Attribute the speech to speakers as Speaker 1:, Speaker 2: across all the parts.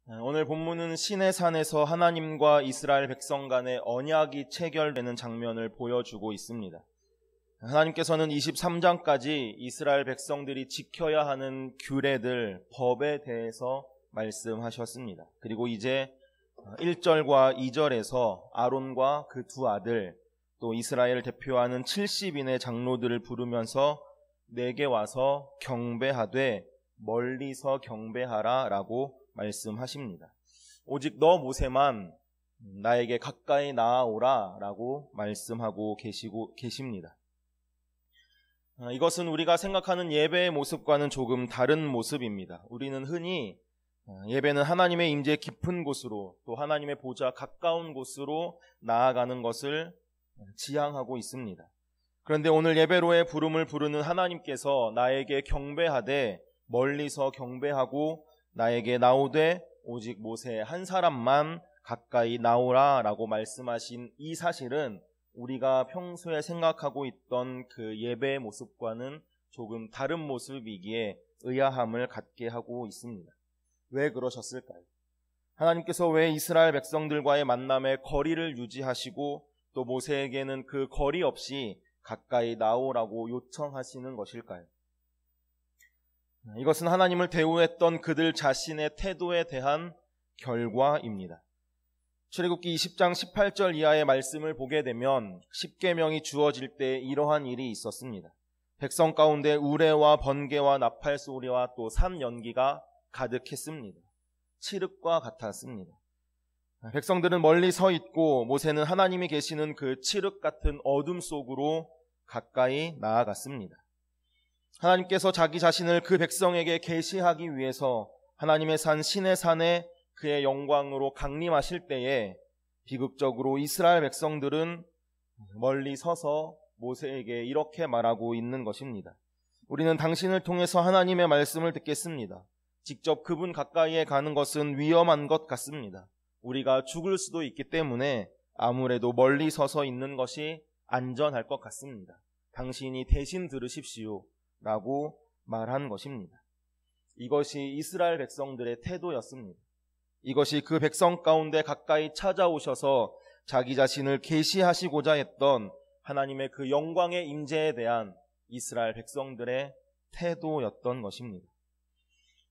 Speaker 1: 오늘 본문은 시내산에서 하나님과 이스라엘 백성 간의 언약이 체결되는 장면을 보여주고 있습니다. 하나님께서는 23장까지 이스라엘 백성들이 지켜야 하는 규례들, 법에 대해서 말씀하셨습니다. 그리고 이제 1절과 2절에서 아론과 그 두 아들, 또 이스라엘을 대표하는 70인의 장로들을 부르면서 내게 와서 경배하되 멀리서 경배하라 라고 말씀하십니다. 오직 너 모세만 나에게 가까이 나아오라 라고 말씀하고 계십니다. 이것은 우리가 생각하는 예배의 모습과는 조금 다른 모습입니다. 우리는 흔히 예배는 하나님의 임재 깊은 곳으로, 또 하나님의 보좌 가까운 곳으로 나아가는 것을 지향하고 있습니다. 그런데 오늘 예배로의 부름을 부르는 하나님께서 나에게 경배하되 멀리서 경배하고 나에게 나오되 오직 모세 한 사람만 가까이 나오라 라고 말씀하신 이 사실은 우리가 평소에 생각하고 있던 그 예배의 모습과는 조금 다른 모습이기에 의아함을 갖게 하고 있습니다. 왜 그러셨을까요? 하나님께서 왜 이스라엘 백성들과의 만남에 거리를 유지하시고 또 모세에게는 그 거리 없이 가까이 나오라고 요청하시는 것일까요? 이것은 하나님을 대우했던 그들 자신의 태도에 대한 결과입니다. 출애굽기 20장 18절 이하의 말씀을 보게 되면 십계명이 주어질 때 이러한 일이 있었습니다. 백성 가운데 우레와 번개와 나팔 소리와 또 산 연기가 가득했습니다. 칠흑과 같았습니다. 백성들은 멀리 서 있고 모세는 하나님이 계시는 그 칠흑 같은 어둠 속으로 가까이 나아갔습니다. 하나님께서 자기 자신을 그 백성에게 계시하기 위해서 하나님의 산 시내산에 그의 영광으로 강림하실 때에 비극적으로 이스라엘 백성들은 멀리 서서 모세에게 이렇게 말하고 있는 것입니다. 우리는 당신을 통해서 하나님의 말씀을 듣겠습니다. 직접 그분 가까이에 가는 것은 위험한 것 같습니다. 우리가 죽을 수도 있기 때문에 아무래도 멀리 서서 있는 것이 안전할 것 같습니다. 당신이 대신 들으십시오 라고 말한 것입니다. 이것이 이스라엘 백성들의 태도였습니다. 이것이 그 백성 가운데 가까이 찾아오셔서 자기 자신을 계시하시고자 했던 하나님의 그 영광의 임재에 대한 이스라엘 백성들의 태도였던 것입니다.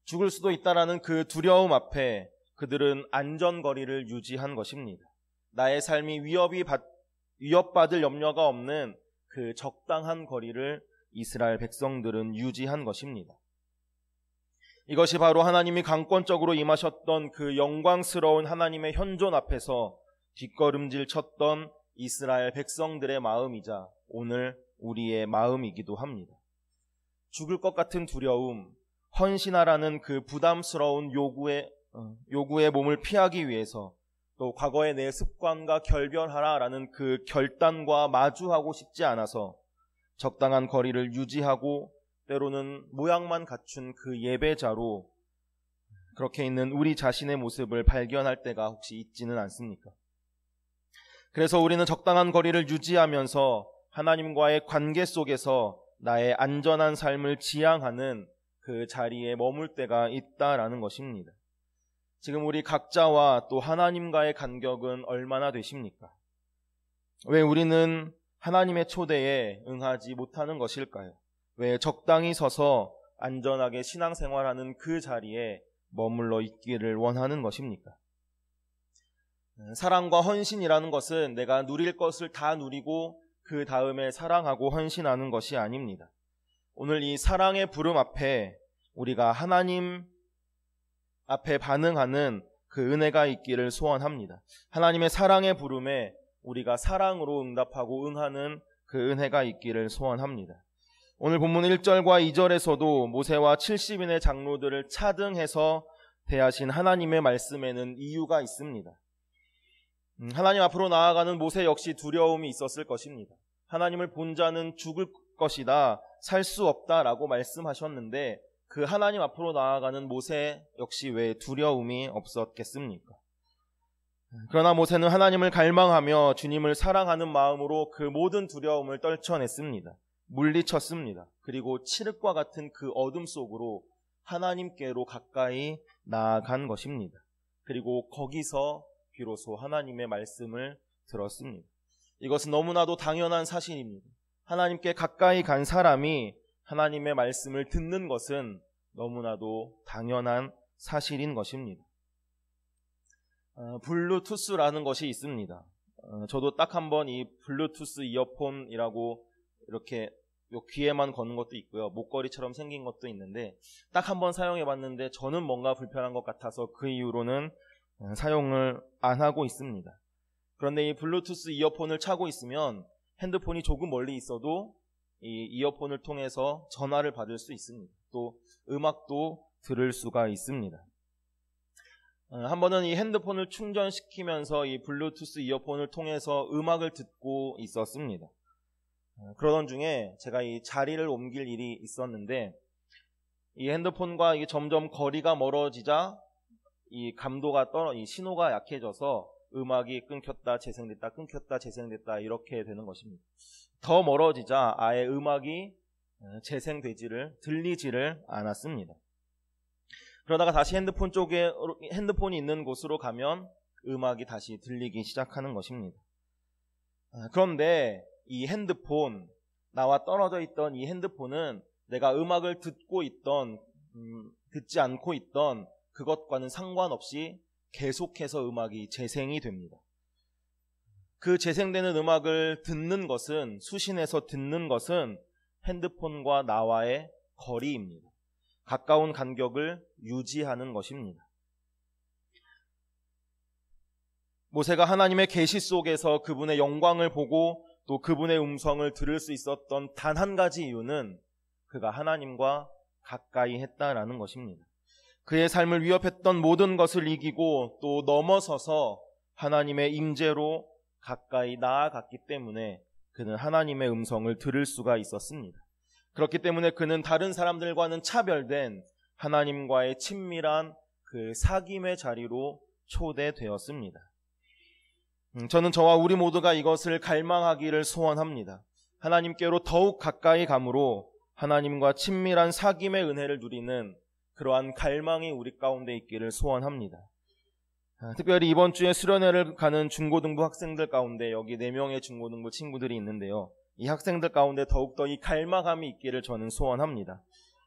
Speaker 1: 죽을 수도 있다라는 그 두려움 앞에 그들은 안전거리를 유지한 것입니다. 나의 삶이 위협받을 염려가 없는 그 적당한 거리를 이스라엘 백성들은 유지한 것입니다. 이것이 바로 하나님이 강권적으로 임하셨던 그 영광스러운 하나님의 현존 앞에서 뒷걸음질 쳤던 이스라엘 백성들의 마음이자 오늘 우리의 마음이기도 합니다. 죽을 것 같은 두려움, 헌신하라는 그 부담스러운 요구의 몸을 피하기 위해서 또 과거의 내 습관과 결별하라라는 그 결단과 마주하고 싶지 않아서 적당한 거리를 유지하고 때로는 모양만 갖춘 그 예배자로 그렇게 있는 우리 자신의 모습을 발견할 때가 혹시 있지는 않습니까? 그래서 우리는 적당한 거리를 유지하면서 하나님과의 관계 속에서 나의 안전한 삶을 지향하는 그 자리에 머물 때가 있다라는 것입니다. 지금 우리 각자와 또 하나님과의 간격은 얼마나 되십니까? 왜 우리는 하나님의 초대에 응하지 못하는 것일까요? 왜 적당히 서서 안전하게 신앙생활하는 그 자리에 머물러 있기를 원하는 것입니까? 사랑과 헌신이라는 것은 내가 누릴 것을 다 누리고 그 다음에 사랑하고 헌신하는 것이 아닙니다. 오늘 이 사랑의 부름 앞에 우리가 하나님 앞에 반응하는 그 은혜가 있기를 소원합니다. 하나님의 사랑의 부름에 우리가 사랑으로 응답하고 응하는 그 은혜가 있기를 소원합니다. 오늘 본문 1절과 2절에서도 모세와 70인의 장로들을 차등해서 대하신 하나님의 말씀에는 이유가 있습니다. 하나님 앞으로 나아가는 모세 역시 두려움이 있었을 것입니다. 하나님을 본 자는 죽을 것이다, 살 수 없다라고 말씀하셨는데 그 하나님 앞으로 나아가는 모세 역시 왜 두려움이 없었겠습니까? 그러나 모세는 하나님을 갈망하며 주님을 사랑하는 마음으로 그 모든 두려움을 떨쳐냈습니다. 물리쳤습니다. 그리고 칠흑과 같은 그 어둠 속으로 하나님께로 가까이 나아간 것입니다. 그리고 거기서 비로소 하나님의 말씀을 들었습니다. 이것은 너무나도 당연한 사실입니다. 하나님께 가까이 간 사람이 하나님의 말씀을 듣는 것은 너무나도 당연한 사실인 것입니다. 블루투스라는 것이 있습니다. 저도 딱 한 번 이 블루투스 이어폰이라고 이렇게 요 귀에만 거는 것도 있고요. 목걸이처럼 생긴 것도 있는데 딱 한 번 사용해 봤는데 저는 뭔가 불편한 것 같아서 그 이후로는 사용을 안 하고 있습니다. 그런데 이 블루투스 이어폰을 차고 있으면 핸드폰이 조금 멀리 있어도 이 이어폰을 통해서 전화를 받을 수 있습니다. 또 음악도 들을 수가 있습니다. 한 번은 이 핸드폰을 충전시키면서 이 블루투스 이어폰을 통해서 음악을 듣고 있었습니다. 그러던 중에 제가 이 자리를 옮길 일이 있었는데 이 핸드폰과 이게 점점 거리가 멀어지자 이 감도가 이 신호가 약해져서 음악이 끊겼다 재생됐다 끊겼다 재생됐다 이렇게 되는 것입니다. 더 멀어지자 아예 음악이 들리지를 않았습니다. 그러다가 다시 핸드폰이 있는 곳으로 가면 음악이 다시 들리기 시작하는 것입니다. 그런데 이 핸드폰, 나와 떨어져 있던 이 핸드폰은 내가 음악을 듣지 않고 있던 그것과는 상관없이 계속해서 음악이 재생이 됩니다. 그 재생되는 음악을 수신해서 듣는 것은 핸드폰과 나와의 거리입니다. 가까운 간격을 유지하는 것입니다. 모세가 하나님의 계시 속에서 그분의 영광을 보고 또 그분의 음성을 들을 수 있었던 단 한 가지 이유는 그가 하나님과 가까이 했다라는 것입니다. 그의 삶을 위협했던 모든 것을 이기고 또 넘어서서 하나님의 임재로 가까이 나아갔기 때문에 그는 하나님의 음성을 들을 수가 있었습니다. 그렇기 때문에 그는 다른 사람들과는 차별된 하나님과의 친밀한 그 사귐의 자리로 초대되었습니다. 저는 저와 우리 모두가 이것을 갈망하기를 소원합니다. 하나님께로 더욱 가까이 감으로 하나님과 친밀한 사귐의 은혜를 누리는 그러한 갈망이 우리 가운데 있기를 소원합니다. 특별히 이번 주에 수련회를 가는 중고등부 학생들 가운데 여기 4명의 중고등부 친구들이 있는데요. 이 학생들 가운데 더욱더 이 갈망함이 있기를 저는 소원합니다.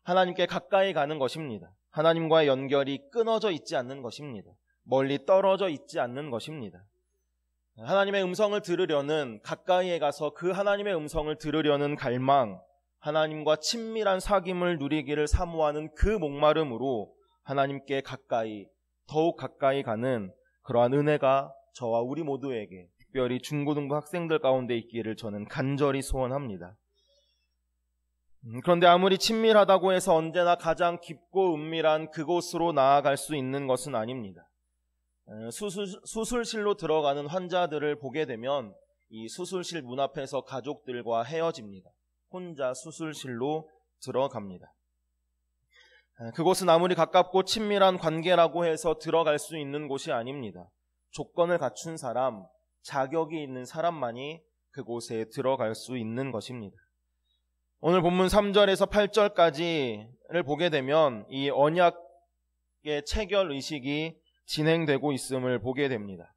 Speaker 1: 하나님께 가까이 가는 것입니다. 하나님과의 연결이 끊어져 있지 않는 것입니다. 멀리 떨어져 있지 않는 것입니다. 하나님의 음성을 들으려는, 가까이에 가서 그 하나님의 음성을 들으려는 갈망, 하나님과 친밀한 사귐을 누리기를 사모하는 그 목마름으로 하나님께 더욱 가까이 가는 그러한 은혜가 저와 우리 모두에게, 특별히 중고등부 학생들 가운데 있기를 저는 간절히 소원합니다. 그런데 아무리 친밀하다고 해서 언제나 가장 깊고 은밀한 그곳으로 나아갈 수 있는 것은 아닙니다. 수술실로 들어가는 환자들을 보게 되면 이 수술실 문 앞에서 가족들과 헤어집니다. 혼자 수술실로 들어갑니다. 그곳은 아무리 가깝고 친밀한 관계라고 해서 들어갈 수 있는 곳이 아닙니다. 조건을 갖춘 사람, 자격이 있는 사람만이 그곳에 들어갈 수 있는 것입니다. 오늘 본문 3절에서 8절까지를 보게 되면 이 언약의 체결 의식이 진행되고 있음을 보게 됩니다.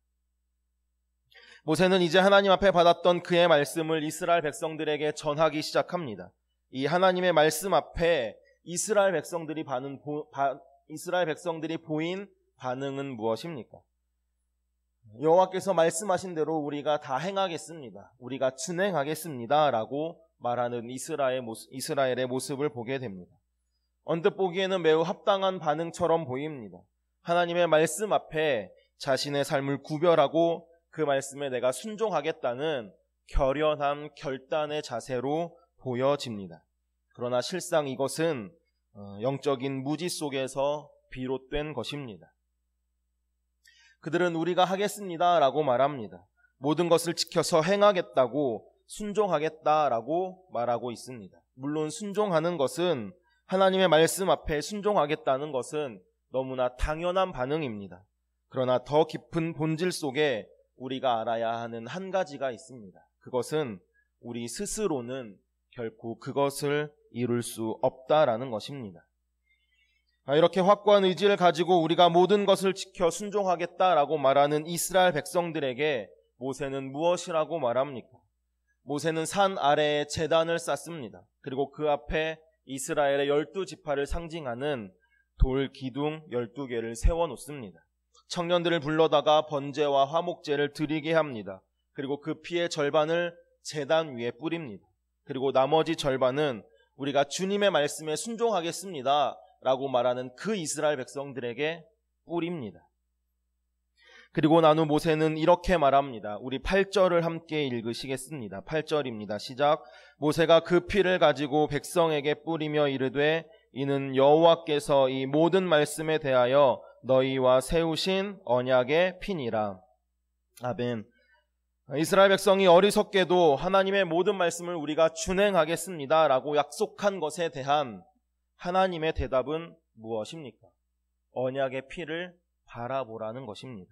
Speaker 1: 모세는 이제 하나님 앞에 받았던 그의 말씀을 이스라엘 백성들에게 전하기 시작합니다. 이 하나님의 말씀 앞에 이스라엘 백성들이 보인 반응은 무엇입니까? 여호와께서 말씀하신 대로 우리가 다 행하겠습니다. 우리가 준행하겠습니다. 라고 말하는 이스라엘의 모습을 보게 됩니다. 언뜻 보기에는 매우 합당한 반응처럼 보입니다. 하나님의 말씀 앞에 자신의 삶을 구별하고 그 말씀에 내가 순종하겠다는 결연한 결단의 자세로 보여집니다. 그러나 실상 이것은 영적인 무지 속에서 비롯된 것입니다. 그들은 우리가 하겠습니다 라고 말합니다. 모든 것을 지켜서 행하겠다고, 순종하겠다라고 말하고 있습니다. 물론 순종하는 것은, 하나님의 말씀 앞에 순종하겠다는 것은 너무나 당연한 반응입니다. 그러나 더 깊은 본질 속에 우리가 알아야 하는 한 가지가 있습니다. 그것은 우리 스스로는 결코 그것을 이룰 수 없다라는 것입니다. 이렇게 확고한 의지를 가지고 우리가 모든 것을 지켜 순종하겠다라고 말하는 이스라엘 백성들에게 모세는 무엇이라고 말합니까? 모세는 산 아래에 제단을 쌓습니다. 그리고 그 앞에 이스라엘의 12지파를 상징하는 돌 기둥 12개를 세워놓습니다. 청년들을 불러다가 번제와 화목제를 드리게 합니다. 그리고 그 피의 절반을 제단 위에 뿌립니다. 그리고 나머지 절반은 우리가 주님의 말씀에 순종하겠습니다 라고 말하는 그 이스라엘 백성들에게 뿌립니다. 그리고 난 후 모세는 이렇게 말합니다. 우리 8절을 함께 읽으시겠습니다. 8절입니다. 시작. 모세가 그 피를 가지고 백성에게 뿌리며 이르되 이는 여호와께서 이 모든 말씀에 대하여 너희와 세우신 언약의 피니라. 아멘. 이스라엘 백성이 어리석게도 하나님의 모든 말씀을 우리가 준행하겠습니다 라고 약속한 것에 대한 하나님의 대답은 무엇입니까? 언약의 피를 바라보라는 것입니다.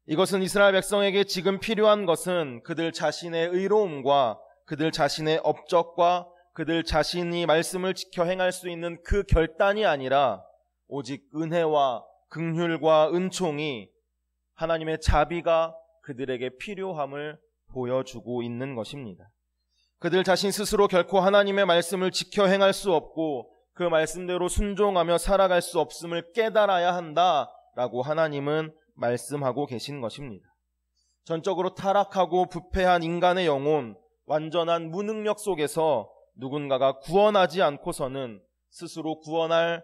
Speaker 1: 이것은 이스라엘 백성에게 지금 필요한 것은 그들 자신의 의로움과 그들 자신의 업적과 그들 자신이 말씀을 지켜 행할 수 있는 그 결단이 아니라 오직 은혜와 긍휼과 은총이 하나님의 자비가 그들에게 필요함을 보여주고 있는 것입니다. 그들 자신 스스로 결코 하나님의 말씀을 지켜 행할 수 없고 그 말씀대로 순종하며 살아갈 수 없음을 깨달아야 한다라고 하나님은 말씀하고 계신 것입니다. 전적으로 타락하고 부패한 인간의 영혼, 완전한 무능력 속에서 누군가가 구원하지 않고서는 스스로 구원을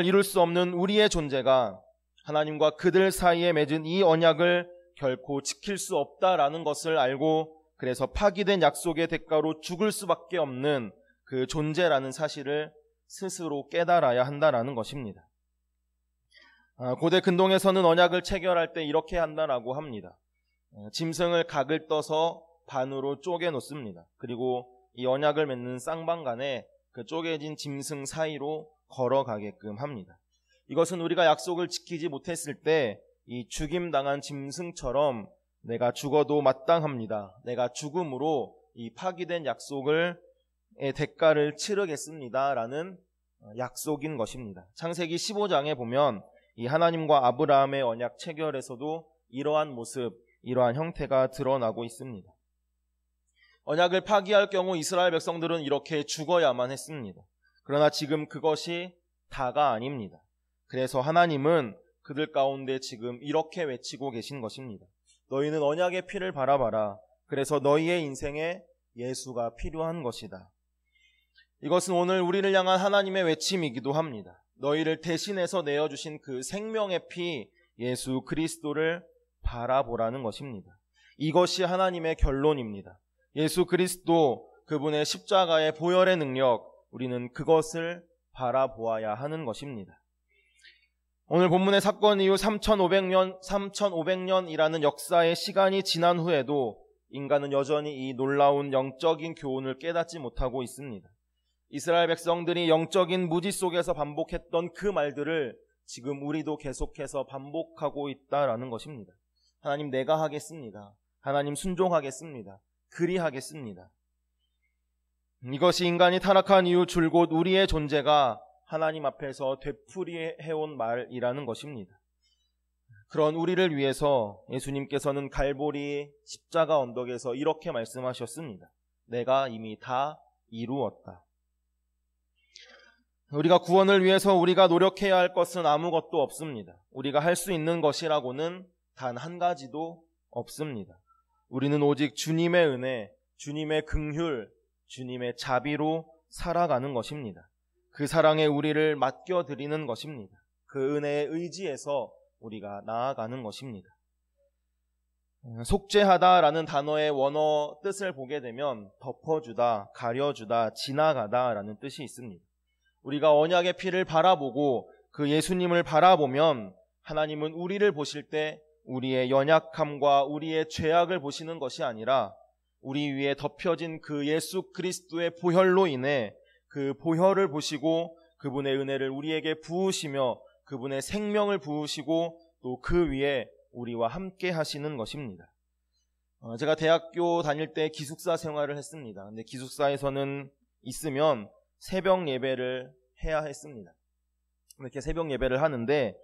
Speaker 1: 이룰 수 없는 우리의 존재가 하나님과 그들 사이에 맺은 이 언약을 결코 지킬 수 없다라는 것을 알고 그래서 파기된 약속의 대가로 죽을 수밖에 없는 그 존재라는 사실을 스스로 깨달아야 한다라는 것입니다. 고대 근동에서는 언약을 체결할 때 이렇게 한다라고 합니다. 짐승을 각을 떠서 반으로 쪼개 놓습니다. 그리고 이 언약을 맺는 쌍방간에 그 쪼개진 짐승 사이로 걸어가게끔 합니다. 이것은 우리가 약속을 지키지 못했을 때 이 죽임당한 짐승처럼 내가 죽어도 마땅합니다. 내가 죽음으로 이 파기된 약속의 대가를 치르겠습니다 라는 약속인 것입니다. 창세기 15장에 보면 이 하나님과 아브라함의 언약 체결에서도 이러한 모습, 이러한 형태가 드러나고 있습니다. 언약을 파기할 경우 이스라엘 백성들은 이렇게 죽어야만 했습니다. 그러나 지금 그것이 다가 아닙니다. 그래서 하나님은 그들 가운데 지금 이렇게 외치고 계신 것입니다. 너희는 언약의 피를 바라봐라. 그래서 너희의 인생에 예수가 필요한 것이다. 이것은 오늘 우리를 향한 하나님의 외침이기도 합니다. 너희를 대신해서 내어주신 그 생명의 피 예수 그리스도를 바라보라는 것입니다. 이것이 하나님의 결론입니다. 예수 그리스도 그분의 십자가의 보혈의 능력, 우리는 그것을 바라보아야 하는 것입니다. 오늘 본문의 사건 이후 3500년이라는 역사의 시간이 지난 후에도 인간은 여전히 이 놀라운 영적인 교훈을 깨닫지 못하고 있습니다. 이스라엘 백성들이 영적인 무지 속에서 반복했던 그 말들을 지금 우리도 계속해서 반복하고 있다라는 것입니다. 하나님 내가 하겠습니다. 하나님 순종하겠습니다. 그리하겠습니다. 이것이 인간이 타락한 이후 줄곧 우리의 존재가 하나님 앞에서 되풀이해온 말이라는 것입니다. 그런 우리를 위해서 예수님께서는 갈보리 십자가 언덕에서 이렇게 말씀하셨습니다. 내가 이미 다 이루었다. 우리가 구원을 위해서 우리가 노력해야 할 것은 아무것도 없습니다. 우리가 할 수 있는 것이라고는 단 한 가지도 없습니다. 우리는 오직 주님의 은혜, 주님의 긍휼, 주님의 자비로 살아가는 것입니다. 그 사랑에 우리를 맡겨드리는 것입니다. 그 은혜에 의지해서 우리가 나아가는 것입니다. 속죄하다라는 단어의 원어 뜻을 보게 되면 덮어주다, 가려주다, 지나가다라는 뜻이 있습니다. 우리가 언약의 피를 바라보고 그 예수님을 바라보면 하나님은 우리를 보실 때 우리의 연약함과 우리의 죄악을 보시는 것이 아니라 우리 위에 덮여진 그 예수 그리스도의 보혈로 인해 그 보혈을 보시고 그분의 은혜를 우리에게 부으시며 그분의 생명을 부으시고 또 그 위에 우리와 함께 하시는 것입니다. 제가 대학교 다닐 때 기숙사 생활을 했습니다. 근데 기숙사에서는 있으면 새벽 예배를 해야 했습니다. 이렇게 새벽 예배를 하는데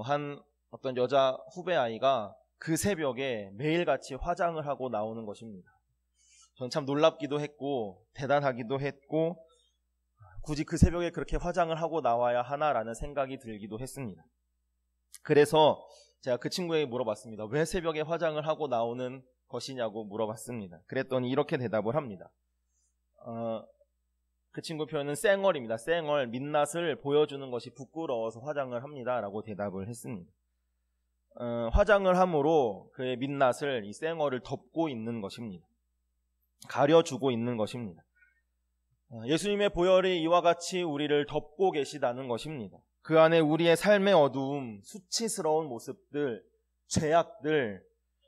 Speaker 1: 한 어떤 여자 후배 아이가 그 새벽에 매일같이 화장을 하고 나오는 것입니다. 전 참 놀랍기도 했고 대단하기도 했고 굳이 그 새벽에 그렇게 화장을 하고 나와야 하나라는 생각이 들기도 했습니다. 그래서 제가 그 친구에게 물어봤습니다. 왜 새벽에 화장을 하고 나오는 것이냐고 물어봤습니다. 그랬더니 이렇게 대답을 합니다. 그 친구 표현은 쌩얼입니다. 쌩얼, 민낯을 보여주는 것이 부끄러워서 화장을 합니다 라고 대답을 했습니다. 화장을 함으로 그의 민낯을, 이 쌩얼을 덮고 있는 것입니다. 가려주고 있는 것입니다. 예수님의 보혈이 이와 같이 우리를 덮고 계시다는 것입니다. 그 안에 우리의 삶의 어두움, 수치스러운 모습들, 죄악들,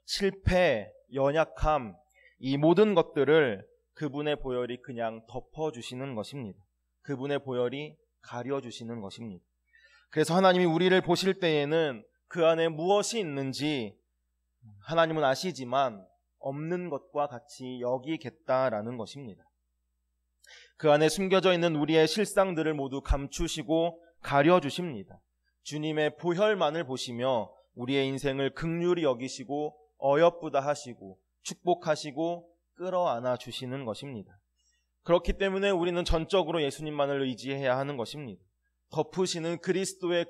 Speaker 1: 실패, 연약함, 이 모든 것들을 그분의 보혈이 그냥 덮어주시는 것입니다. 그분의 보혈이 가려주시는 것입니다. 그래서 하나님이 우리를 보실 때에는 그 안에 무엇이 있는지 하나님은 아시지만 없는 것과 같이 여기겠다라는 것입니다. 그 안에 숨겨져 있는 우리의 실상들을 모두 감추시고 가려주십니다. 주님의 보혈만을 보시며 우리의 인생을 긍휼히 여기시고 어여쁘다 하시고 축복하시고 끌어안아 주시는 것입니다. 그렇기 때문에 우리는 전적으로 예수님만을 의지해야 하는 것입니다. 덮으시는 그리스도의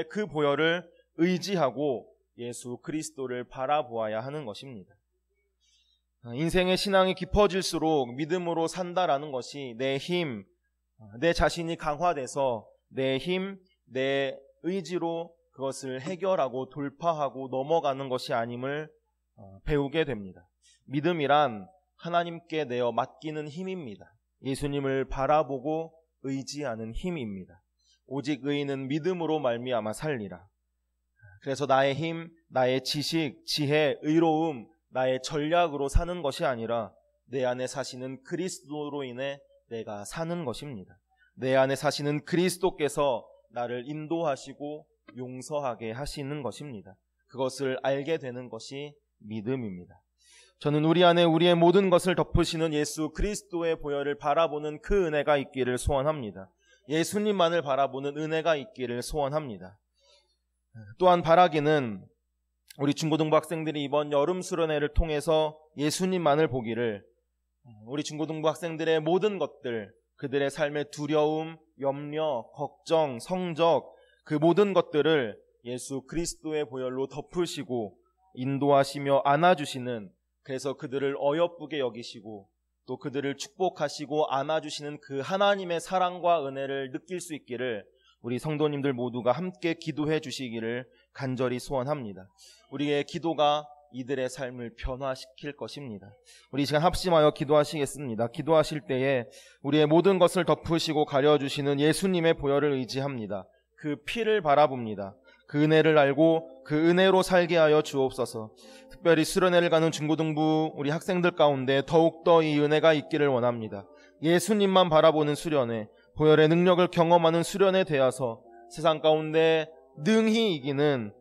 Speaker 1: 그 보혈을 의지하고 예수 그리스도를 바라보아야 하는 것입니다. 인생의 신앙이 깊어질수록 믿음으로 산다라는 것이 내 힘, 내 자신이 강화돼서 내 힘, 내 의지로 그것을 해결하고 돌파하고 넘어가는 것이 아님을 배우게 됩니다. 믿음이란 하나님께 내어 맡기는 힘입니다. 예수님을 바라보고 의지하는 힘입니다. 오직 의인은 믿음으로 말미암아 살리라. 그래서 나의 힘, 나의 지식, 지혜, 의로움, 나의 전략으로 사는 것이 아니라 내 안에 사시는 그리스도로 인해 내가 사는 것입니다. 내 안에 사시는 그리스도께서 나를 인도하시고 용서하게 하시는 것입니다. 그것을 알게 되는 것이 믿음입니다. 저는 우리 안에 우리의 모든 것을 덮으시는 예수 그리스도의 보혈을 바라보는 그 은혜가 있기를 소원합니다. 예수님만을 바라보는 은혜가 있기를 소원합니다. 또한 바라기는 우리 중고등부 학생들이 이번 여름 수련회를 통해서 예수님만을 보기를, 우리 중고등부 학생들의 모든 것들, 그들의 삶의 두려움, 염려, 걱정, 성적, 그 모든 것들을 예수 그리스도의 보혈로 덮으시고 인도하시며 안아주시는, 그래서 그들을 어여쁘게 여기시고 또 그들을 축복하시고 안아주시는 그 하나님의 사랑과 은혜를 느낄 수 있기를 우리 성도님들 모두가 함께 기도해 주시기를 간절히 소원합니다. 우리의 기도가 이들의 삶을 변화시킬 것입니다. 우리 이 시간 합심하여 기도하시겠습니다. 기도하실 때에 우리의 모든 것을 덮으시고 가려주시는 예수님의 보혈을 의지합니다. 그 피를 바라봅니다. 그 은혜를 알고 그 은혜로 살게 하여 주옵소서. 특별히 수련회를 가는 중고등부 우리 학생들 가운데 더욱더 이 은혜가 있기를 원합니다. 예수님만 바라보는 수련회, 보혈의 능력을 경험하는 수련회 되어서 세상 가운데 능히 이기는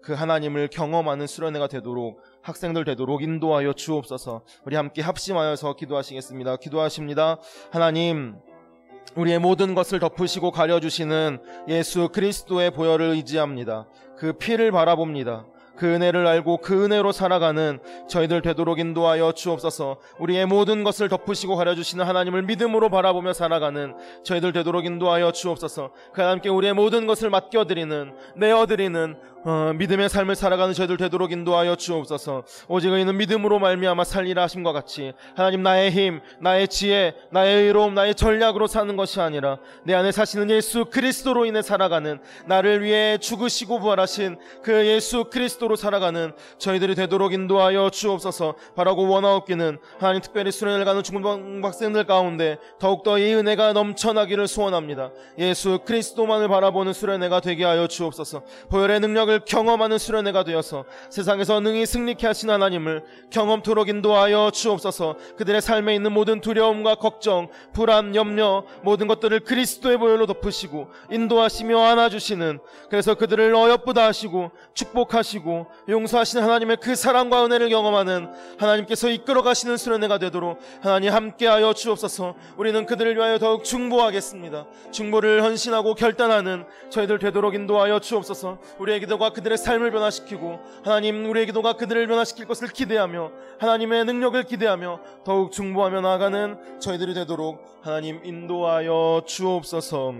Speaker 1: 그 하나님을 경험하는 수련회가 되도록, 학생들 되도록 인도하여 주옵소서. 우리 함께 합심하여서 기도하시겠습니다. 기도하십니다. 하나님, 우리의 모든 것을 덮으시고 가려주시는 예수 그리스도의 보혈을 의지합니다. 그 피를 바라봅니다. 그 은혜를 알고 그 은혜로 살아가는 저희들 되도록 인도하여 주옵소서. 우리의 모든 것을 덮으시고 가려주시는 하나님을 믿음으로 바라보며 살아가는 저희들 되도록 인도하여 주옵소서. 그 하나님께 우리의 모든 것을 맡겨드리는, 내어드리는 믿음의 삶을 살아가는 저희들 되도록 인도하여 주옵소서. 오직 의인은 믿음으로 말미암아 살리라 하심과 같이 하나님, 나의 힘, 나의 지혜, 나의 의로움, 나의 전략으로 사는 것이 아니라 내 안에 사시는 예수 그리스도로 인해 살아가는, 나를 위해 죽으시고 부활하신 그 예수 그리스도로 살아가는 저희들이 되도록 인도하여 주옵소서. 바라고 원하옵기는 하나님, 특별히 수련회를 가는 중고등부 학생들 가운데 더욱더 이 은혜가 넘쳐나기를 소원합니다. 예수 그리스도만을 바라보는 수련회가 되게 하여 주옵소서. 보혈의 능력을 사랑을 경험하는 수련회가 되어서 세상에서 능히 승리케 하신 하나님을 경험토록 인도하여 주옵소서. 그들의 삶에 있는 모든 두려움과 걱정, 불안, 염려, 모든 것들을 그리스도의 보혈로 덮으시고 인도하시며 안아주시는, 그래서 그들을 어여쁘다 하시고 축복하시고 용서하시는 하나님의 그 사랑과 은혜를 경험하는, 하나님께서 이끌어 가시는 수련회가 되도록 하나님 함께하여 주옵소서. 우리는 그들을 위하여 더욱 중보하겠습니다. 중보를 헌신하고 결단하는 저희들 되도록 인도하여 주옵소서. 우리의 기도가 그들의 삶을 변화시키고 하나님, 우리의 기도가 그들을 변화시킬 것을 기대하며 하나님의 능력을 기대하며 더욱 중보하며 나아가는 저희들이 되도록 하나님 인도하여 주옵소서.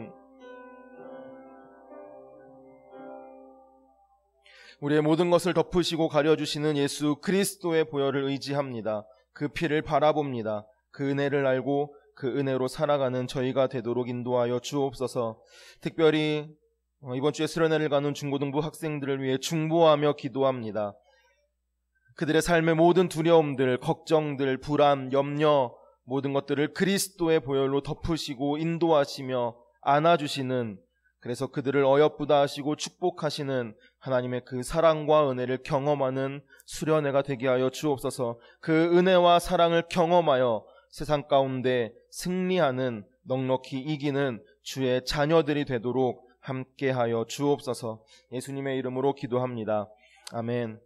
Speaker 1: 우리의 모든 것을 덮으시고 가려주시는 예수 그리스도의 보혈을 의지합니다. 그 피를 바라봅니다. 그 은혜를 알고 그 은혜로 살아가는 저희가 되도록 인도하여 주옵소서. 특별히 이번 주에 수련회를 가는 중고등부 학생들을 위해 중보하며 기도합니다. 그들의 삶의 모든 두려움들, 걱정들, 불안, 염려, 모든 것들을 그리스도의 보혈로 덮으시고 인도하시며 안아주시는, 그래서 그들을 어여쁘다 하시고 축복하시는 하나님의 그 사랑과 은혜를 경험하는 수련회가 되게 하여 주옵소서. 그 은혜와 사랑을 경험하여 세상 가운데 승리하는, 넉넉히 이기는 주의 자녀들이 되도록 함께하여 주옵소서. 예수님의 이름으로 기도합니다. 아멘.